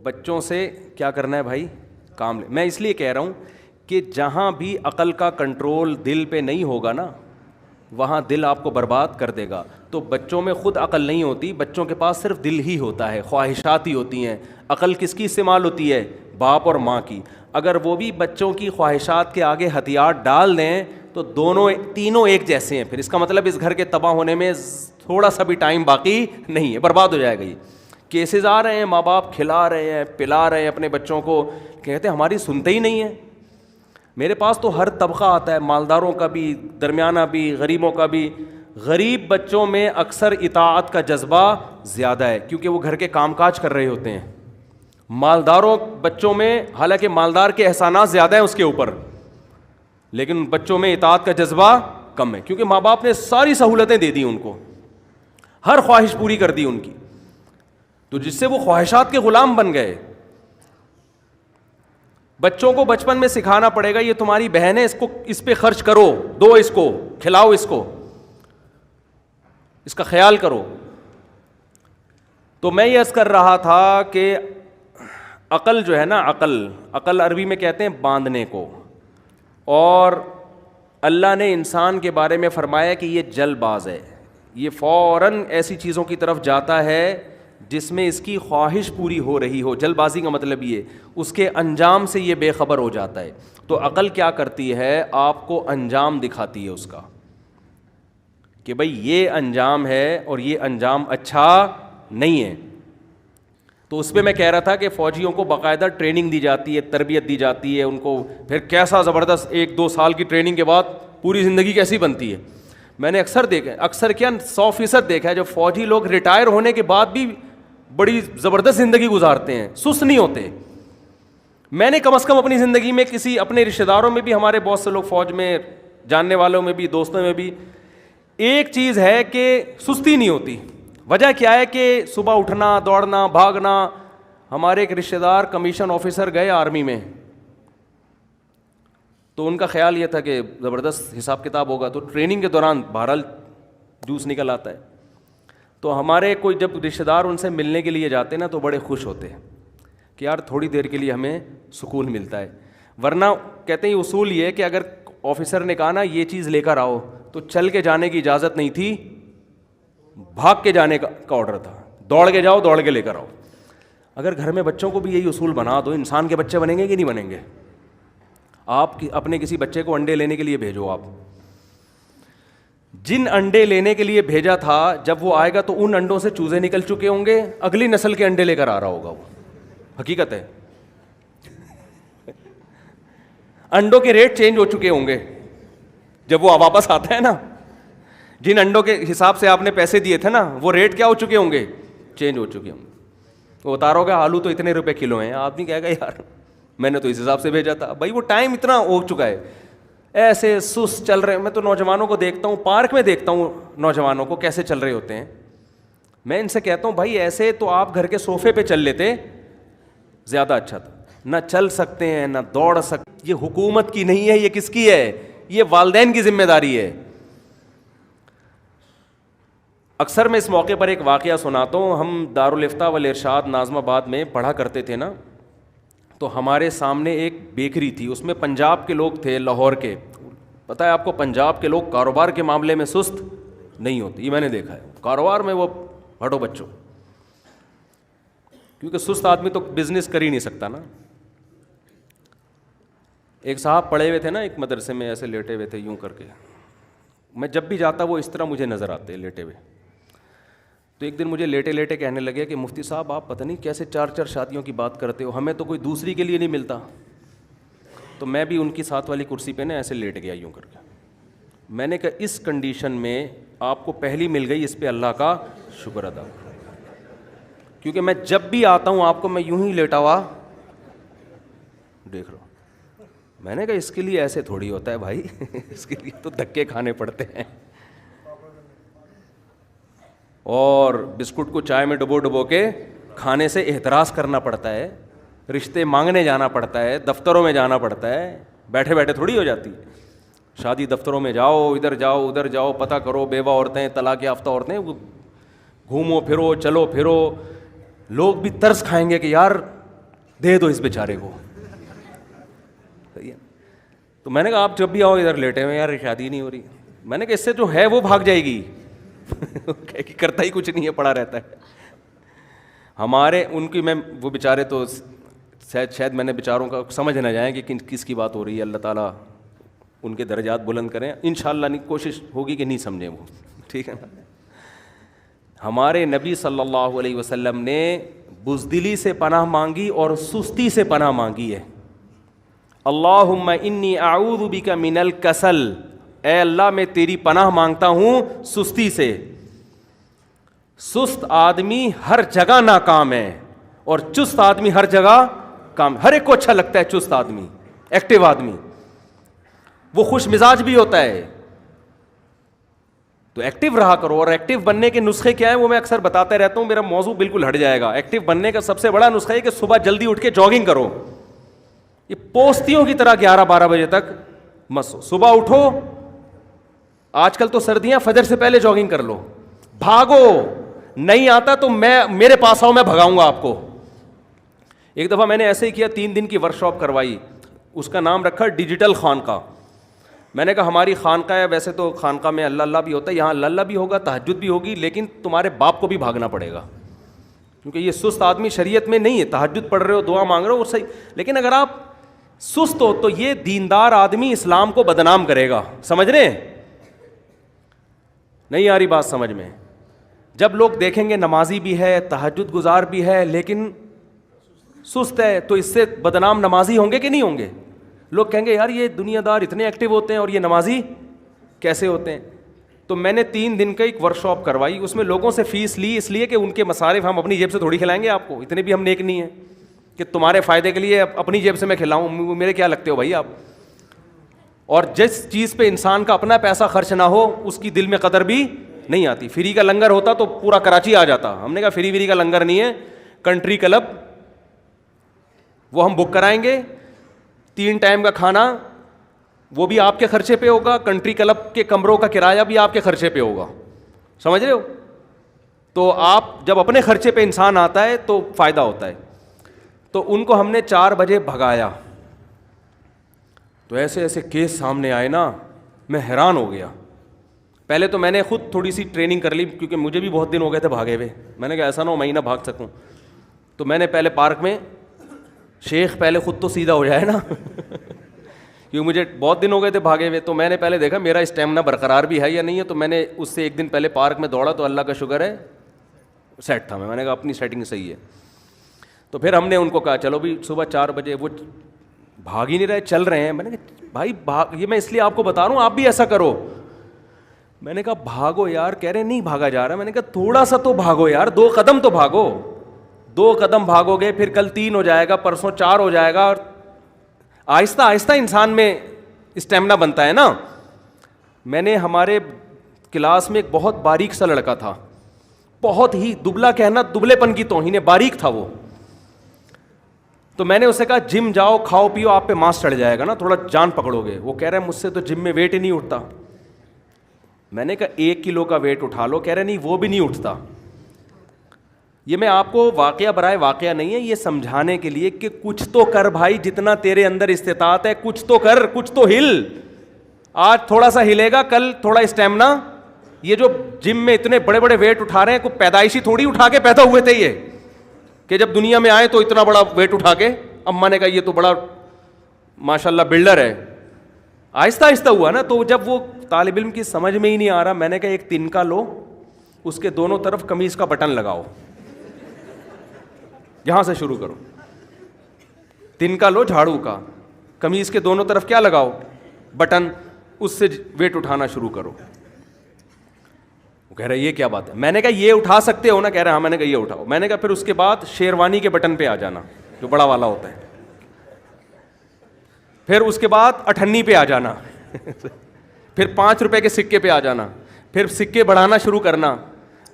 بچوں سے کیا کرنا ہے بھائی؟ کام میں اس لیے کہہ رہا ہوں کہ جہاں بھی عقل کا کنٹرول دل پہ نہیں ہوگا نا وہاں دل آپ کو برباد کر دے گا. تو بچوں میں خود عقل نہیں ہوتی, بچوں کے پاس صرف دل ہی ہوتا ہے, خواہشات ہی ہوتی ہیں. عقل کس کی استعمال ہوتی ہے؟ باپ اور ماں کی. اگر وہ بھی بچوں کی خواہشات کے آگے ہتھیار ڈال دیں تو تینوں ایک جیسے ہیں. پھر اس کا مطلب اس گھر کے تباہ ہونے میں تھوڑا سا بھی ٹائم باقی نہیں ہے, برباد ہو جائے گا. یہ کیسز آ رہے ہیں, ماں باپ کھلا رہے ہیں پلا رہے ہیں اپنے بچوں کو, کہتے ہیں ہماری سنتے ہی نہیں ہیں. میرے پاس تو ہر طبقہ آتا ہے, مالداروں کا بھی, درمیانہ بھی, غریبوں کا بھی. غریب بچوں میں اکثر اطاعت کا جذبہ زیادہ ہے کیونکہ وہ گھر کے کام کاج کر رہے ہوتے ہیں. مالداروں بچوں میں حالانکہ مالدار کے احسانات زیادہ ہیں اس کے اوپر, لیکن بچوں میں اطاعت کا جذبہ کم ہے کیونکہ ماں باپ نے ساری سہولتیں دے دی ان کو, ہر خواہش پوری کر دی ان کی, تو جس سے وہ خواہشات کے غلام بن گئے. بچوں کو بچپن میں سکھانا پڑے گا یہ تمہاری بہن ہے, اس پہ خرچ کرو, دو اس کو, کھلاؤ اس کو, اس کا خیال کرو. تو میں یہ عرض کر رہا تھا کہ عقل جو ہے نا, عقل عربی میں کہتے ہیں باندھنے کو, اور اللہ نے انسان کے بارے میں فرمایا کہ یہ جل باز ہے, یہ فوراً ایسی چیزوں کی طرف جاتا ہے جس میں اس کی خواہش پوری ہو رہی ہو. جل بازی کا مطلب یہ اس کے انجام سے یہ بے خبر ہو جاتا ہے. تو عقل کیا کرتی ہے؟ آپ کو انجام دکھاتی ہے اس کا کہ بھئی یہ انجام ہے اور یہ انجام اچھا نہیں ہے. تو اس پہ میں کہہ رہا تھا کہ فوجیوں کو باقاعدہ ٹریننگ دی جاتی ہے, تربیت دی جاتی ہے ان کو, پھر کیسا زبردست 1-2 سال کی ٹریننگ کے بعد پوری زندگی کیسی بنتی ہے. میں نے اکثر دیکھا, اکثر کیا 100% دیکھا ہے, جو فوجی لوگ ریٹائر ہونے کے بعد بھی بڑی زبردست زندگی گزارتے ہیں, سست نہیں ہوتے. میں نے کم از کم اپنی زندگی میں کسی اپنے رشتہ داروں میں بھی, ہمارے بہت سے لوگ فوج میں, جاننے والوں میں بھی, دوستوں میں بھی, ایک چیز ہے کہ سستی نہیں ہوتی. وجہ کیا ہے کہ صبح اٹھنا, دوڑنا, بھاگنا. ہمارے ایک رشتہ دار کمیشن آفیسر گئے آرمی میں, تو ان کا خیال یہ تھا کہ زبردست حساب کتاب ہوگا, تو ٹریننگ کے دوران بہرحال جوس نکل آتا ہے. تو ہمارے کوئی جب رشتہ دار ان سے ملنے کے لیے جاتے نا تو بڑے خوش ہوتے ہیں کہ یار تھوڑی دیر کے لیے ہمیں سکون ملتا ہے. ورنہ کہتے ہیں اصول یہ ہے کہ اگر آفیسر نے کہا نا یہ چیز لے کر آؤ تو چل کے جانے کی اجازت نہیں تھی, بھاگ کے جانے کا آرڈر تھا, دوڑ کے جاؤ, دوڑ کے لے کر آؤ. اگر گھر میں بچوں کو بھی یہی اصول بنا دو, انسان کے بچے بنیں گے کہ نہیں بنیں گے؟ آپ اپنے کسی بچے کو انڈے لینے کے لیے بھیجو, آپ جن انڈے لینے کے لیے بھیجا تھا جب وہ آئے گا تو ان انڈوں سے چوزے نکل چکے ہوں گے, اگلی نسل کے انڈے لے کر آ رہا ہوگا. وہ حقیقت ہے, انڈوں کے ریٹ چینج ہو چکے ہوں گے جب وہ واپس آتا ہے نا. جن انڈوں کے حساب سے آپ نے پیسے دیے تھے نا وہ ریٹ کیا ہو چکے ہوں گے؟ چینج ہو چکے ہوں گے. وہ اتارو گے آلو تو اتنے روپے کلو ہیں, آدمی کہے گا یار میں نے تو اس حساب سے بھیجا تھا. بھائی وہ ٹائم اتنا ہو چکا ہے, ایسے سست چل رہے. میں تو نوجوانوں کو دیکھتا ہوں, پارک میں دیکھتا ہوں نوجوانوں کو کیسے چل رہے ہوتے ہیں. میں ان سے کہتا ہوں بھائی ایسے تو آپ گھر کے صوفے پہ چل لیتے, زیادہ اچھا تھا. نہ چل سکتے ہیں نہ دوڑ سکتے. یہ حکومت کی نہیں ہے, یہ کس کی ہے؟ یہ والدین کی ذمہ داری ہے. اکثر میں اس موقع پر ایک واقعہ سناتا ہوں. ہم دارالفتاء والارشاد ناظم آباد میں پڑھا کرتے تھے نا, تو ہمارے سامنے ایک بیکری تھی, اس میں پنجاب کے لوگ تھے, لاہور کے. پتہ ہے آپ کو پنجاب کے لوگ کاروبار کے معاملے میں سست نہیں ہوتے, یہ میں نے دیکھا ہے. کاروبار میں وہ ہٹو بچوں, کیونکہ سست آدمی تو بزنس کر ہی نہیں سکتا نا. ایک صاحب پڑھے ہوئے تھے نا ایک مدرسے میں, ایسے لیٹے ہوئے تھے یوں کر کے. میں جب بھی جاتا وہ اس طرح مجھے نظر آتے لیٹے ہوئے. تو ایک دن مجھے لیٹے لیٹے کہنے لگے کہ مفتی صاحب آپ پتہ نہیں کیسے 4 شادیوں کی بات کرتے ہو, ہمیں تو کوئی دوسری کے لیے نہیں ملتا. تو میں بھی ان کی ساتھ والی کرسی پہ نا ایسے لیٹ گیا یوں کر کے. میں نے کہا اس کنڈیشن میں آپ کو پہلی مل گئی, اس پہ اللہ کا شکر ادا, کیونکہ میں جب بھی آتا ہوں آپ کو میں یوں ہی لیٹا ہوا دیکھ رہا ہوں. میں نے کہا اس کے لیے ایسے تھوڑی ہوتا ہے بھائی, اس کے لیے تو دھکے کھانے پڑتے ہیں, اور بسکٹ کو چائے میں ڈبو ڈبو کے کھانے سے احتراز کرنا پڑتا ہے, رشتے مانگنے جانا پڑتا ہے, دفتروں میں جانا پڑتا ہے. بیٹھے بیٹھے تھوڑی ہو جاتی. شادی دفتروں میں جاؤ, ادھر جاؤ ادھر جاؤ, پتہ کرو, بیوہ عورتیں, طلاق یافتہ عورتیں, گھومو پھرو, چلو پھرو. لوگ بھی ترس کھائیں گے کہ یار دے دو اس بیچارے کو. صحیح ہے. تو میں نے کہا آپ جب بھی آؤ ادھر لیٹے ہوئے یار شادی نہیں ہو رہی. میں نے کہا اس سے جو ہے وہ بھاگ جائے گی. کرتا ہی کچھ نہیں ہے, پڑا رہتا ہے. ہمارے ان کی میں وہ بیچارے تو شاید میں نے بیچاروں کا سمجھ نہ جائیں کہ کس کی بات ہو رہی ہے. اللہ تعالیٰ ان کے درجات بلند کریں. انشاءاللہ نہیں, کوشش ہوگی کہ نہیں سمجھیں وہ, ٹھیک ہے نا. ہمارے نبی صلی اللہ علیہ وسلم نے بزدلی سے پناہ مانگی اور سستی سے پناہ مانگی ہے. اللہم انی اعوذ بک من الکسل, اے اللہ میں تیری پناہ مانگتا ہوں سستی سے. سست آدمی ہر جگہ ناکام ہے اور چست آدمی ہر جگہ کام. ہر ایک کو اچھا لگتا ہے چست آدمی, ایکٹیو آدمی, وہ خوش مزاج بھی ہوتا ہے. تو ایکٹیو رہا کرو. اور ایکٹیو بننے کے نسخے کیا ہیں وہ میں اکثر بتاتا رہتا ہوں, میرا موضوع بالکل ہٹ جائے گا. ایکٹیو بننے کا سب سے بڑا نسخہ ہے کہ صبح جلدی اٹھ کے جاگنگ کرو. یہ پوستیوں کی طرح 11-12 بجے تک مت سو. صبح اٹھو, آج کل تو سردیاں, فجر سے پہلے جاگنگ کر لو. بھاگو, نہیں آتا تو میرے پاس آؤ, میں بھگاؤں گا آپ کو. ایک دفعہ میں نے ایسے ہی کیا, 3 دن کی ورکشاپ کروائی, اس کا نام رکھا ڈیجیٹل خانقاہ. میں نے کہا ہماری خانقاہ ہے, ویسے تو خانقاہ میں اللہ بھی ہوتا ہے, یہاں اللہ بھی ہوگا, تہجد بھی ہوگی, لیکن تمہارے باپ کو بھی بھاگنا پڑے گا, کیونکہ یہ سست آدمی شریعت میں نہیں ہے. تہجد پڑھ رہے ہو, دعا مانگ رہے ہو, وہ صحیح, لیکن اگر آپ سست ہو تو یہ دیندار آدمی اسلام کو بدنام کرے گا. سمجھ رہے ہیں؟ نہیں آ رہی بات سمجھ میں؟ جب لوگ دیکھیں گے نمازی بھی ہے, تہجد گزار بھی ہے, لیکن سست ہے, تو اس سے بدنام نمازی ہوں گے کہ نہیں ہوں گے؟ لوگ کہیں گے یار یہ دنیا دار اتنے ایکٹیو ہوتے ہیں اور یہ نمازی کیسے ہوتے ہیں. تو میں نے 3 دن کا ایک ورکشاپ کروائی, اس میں لوگوں سے فیس لی, اس لیے کہ ان کے مصارف ہم اپنی جیب سے تھوڑی کھلائیں گے آپ کو, اتنے بھی ہم نیک نہیں ہیں کہ تمہارے فائدے کے لیے اپنی جیب سے میں کھلاؤں. میرے کیا لگتے ہو بھائی آپ؟ اور جس چیز پہ انسان کا اپنا پیسہ خرچ نہ ہو اس کی دل میں قدر بھی نہیں آتی. فری کا لنگر ہوتا تو پورا کراچی آ جاتا. ہم نے کہا فری کا لنگر نہیں ہے, کنٹری کلب وہ ہم بک کرائیں گے, 3 ٹائم کا کھانا وہ بھی آپ کے خرچے پہ ہوگا, کنٹری کلب کے کمروں کا کرایہ بھی آپ کے خرچے پہ ہوگا. سمجھ رہے ہو؟ تو آپ جب اپنے خرچے پہ انسان آتا ہے تو فائدہ ہوتا ہے. تو ان کو ہم نے 4 بجے بھگایا, تو ایسے ایسے کیس سامنے آئے نا, میں حیران ہو گیا. پہلے تو میں نے خود تھوڑی سی ٹریننگ کر لی, کیونکہ مجھے بھی بہت دن ہو گئے تھے بھاگے ہوئے. میں نے کہا ایسا نہ ہو میں ہی نہ بھاگ سکوں. تو میں نے پہلے پارک میں, شیخ پہلے خود تو سیدھا ہو جائے نا کیونکہ مجھے بہت دن ہو گئے تھے بھاگے ہوئے, تو میں نے پہلے دیکھا میرا اسٹیمنا برقرار بھی ہے یا نہیں ہے. تو میں نے اس سے 1 دن پہلے پارک میں دوڑا, تو اللہ کا شکر ہے سیٹ تھا. میں نے کہا اپنی سیٹنگ صحیح ہے. تو پھر ہم نے ان کو کہا چلو بھی صبح 4 بجے, وہ بھاگ ہی نہیں رہے, چل رہے ہیں. میں نے کہا بھائی یہ میں اس لیے آپ کو بتا رہا ہوں, آپ بھی ایسا کرو. میں نے کہا بھاگو یار. کہہ رہے نہیں بھاگا جا رہا. میں نے کہا تھوڑا سا تو بھاگو یار, 2 قدم تو بھاگو. 2 قدم بھاگو گے, پھر کل 3 ہو جائے گا, پرسوں 4 ہو جائے گا, اور آہستہ آہستہ انسان میں اسٹیمنا بنتا ہے نا. میں نے ہمارے کلاس میں ایک بہت باریک سا لڑکا تھا, بہت ہی دبلا, کہنا دبلے پن کی توہین ہے, باریک تھا وہ. تو میں نے اسے کہا جم جاؤ, کھاؤ پیو, آپ پہ ماس چڑھ جائے گا نا, تھوڑا جان پکڑو گے. وہ کہہ رہا ہے مجھ سے تو جم میں ویٹ ہی نہیں اٹھتا. میں نے کہا 1 کلو کا ویٹ اٹھا لو. کہہ رہے نہیں وہ بھی نہیں اٹھتا. یہ میں آپ کو واقعہ برائے واقعہ نہیں ہے, یہ سمجھانے کے لیے کہ کچھ تو کر بھائی, جتنا تیرے اندر استطاعت ہے کچھ تو کر, کچھ تو ہل. آج تھوڑا سا ہلے گا, کل تھوڑا اسٹیمنا. یہ جو جم میں اتنے بڑے بڑے ویٹ اٹھا رہے ہیں, کوئی پیدائشی تھوڑی اٹھا کے پیدا ہوئے تھے یہ, کہ جب دنیا میں آئے تو اتنا بڑا ویٹ اٹھا کے اماں نے کہا یہ تو بڑا ماشاء اللہ بلڈر ہے. آہستہ آہستہ ہوا نا. تو جب وہ طالب علم کی سمجھ میں ہی نہیں آ رہا, میں نے کہا ایک تنکا لو, اس کے دونوں طرف قمیض کا بٹن لگاؤ, یہاں سے شروع کرو. تنکا لو جھاڑو کا, قمیض کے دونوں طرف کیا لگاؤ, بٹن, اس سے ویٹ اٹھانا شروع کرو. وہ کہہ رہے یہ کیا بات ہے. میں نے کہا یہ اٹھا سکتے ہو نا. کہہ رہے ہاں. میں نے کہا یہ اٹھاؤ. میں نے کہا پھر اس کے بعد شیروانی کے بٹن پہ آ جانا, جو بڑا والا ہوتا ہے. پھر اس کے بعد 98 پہ آ جانا پھر 5 روپے کے سکے پہ آ جانا, پھر سکے بڑھانا شروع کرنا.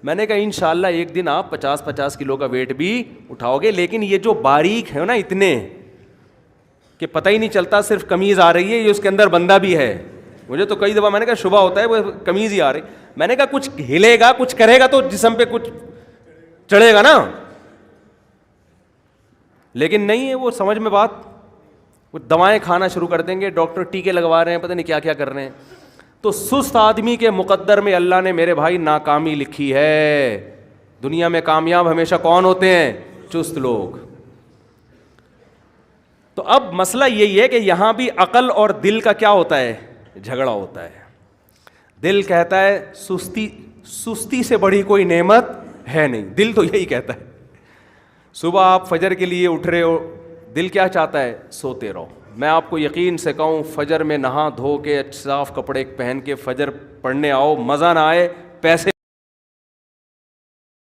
میں نے کہا انشاءاللہ ایک دن آپ 50 کلو کا ویٹ بھی اٹھاؤ گے. لیکن یہ جو باریک ہے نا اتنے کہ پتہ ہی نہیں چلتا, صرف قمیض آ رہی ہے, یہ اس کے اندر بندہ بھی ہے. مجھے تو کئی دفعہ میں نے کہا شبہ ہوتا ہے وہ قمیض ہی آ رہی. میں نے کہا کچھ ہلے گا, کچھ کرے گا تو جسم پہ کچھ چڑھے گا نا. لیکن نہیں ہے وہ سمجھ میں بات، وہ دوائیں کھانا شروع کر دیں گے، ڈاکٹر ٹیکے لگوا رہے ہیں، پتہ نہیں کیا کیا کر رہے ہیں. تو سست آدمی کے مقدر میں اللہ نے میرے بھائی ناکامی لکھی ہے. دنیا میں کامیاب ہمیشہ کون ہوتے ہیں؟ چست لوگ. تو اب مسئلہ یہی ہے کہ یہاں بھی عقل اور دل کا کیا ہوتا ہے؟ جھگڑا ہوتا ہے. دل کہتا ہے سستی سے بڑی کوئی نعمت ہے نہیں. دل تو یہی کہتا ہے. صبح آپ فجر کے لیے اٹھ رہے ہو، دل کیا چاہتا ہے؟ سوتے رہو. میں آپ کو یقین سے کہوں، فجر میں نہا دھو کے صاف کپڑے پہن کے فجر پڑھنے آؤ، مزہ نہ آئے پیسے